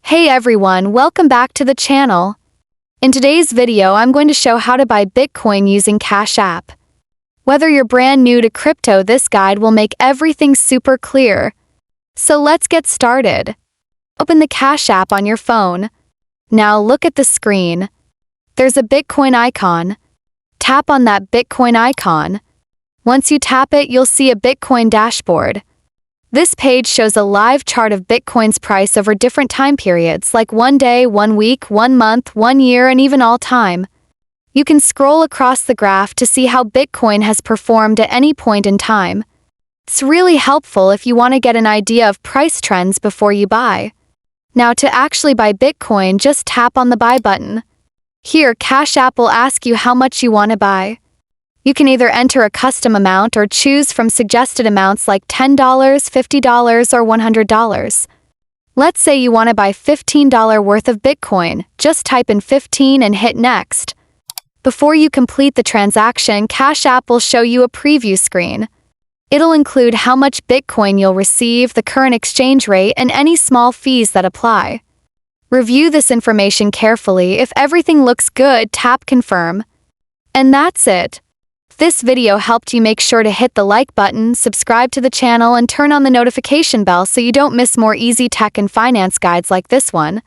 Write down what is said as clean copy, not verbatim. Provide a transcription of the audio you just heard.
Hey everyone, welcome back to the channel. In today's video, I'm going to show how to buy Bitcoin using Cash App. Whether you're brand new to crypto, this guide will make everything super clear. So let's get started. Open the Cash App on your phone. Now look at the screen. There's a Bitcoin icon. Tap on that Bitcoin icon. Once you tap it, you'll see a Bitcoin dashboard. This page shows a live chart of Bitcoin's price over different time periods like 1 day, 1 week, 1 month, 1 year, and even all time. You can scroll across the graph to see how Bitcoin has performed at any point in time. It's really helpful if you want to get an idea of price trends before you buy. Now to actually buy Bitcoin, just tap on the buy button. Here, Cash App will ask you how much you want to buy. You can either enter a custom amount or choose from suggested amounts like $10, $50, or $100. Let's say you want to buy $15 worth of Bitcoin. Just type in 15 and hit next. Before you complete the transaction, Cash App will show you a preview screen. It'll include how much Bitcoin you'll receive, the current exchange rate, and any small fees that apply. Review this information carefully. If everything looks good, tap confirm. And that's it. If this video helped you, make sure to hit the like button, subscribe to the channel, and turn on the notification bell so you don't miss more easy tech and finance guides like this one.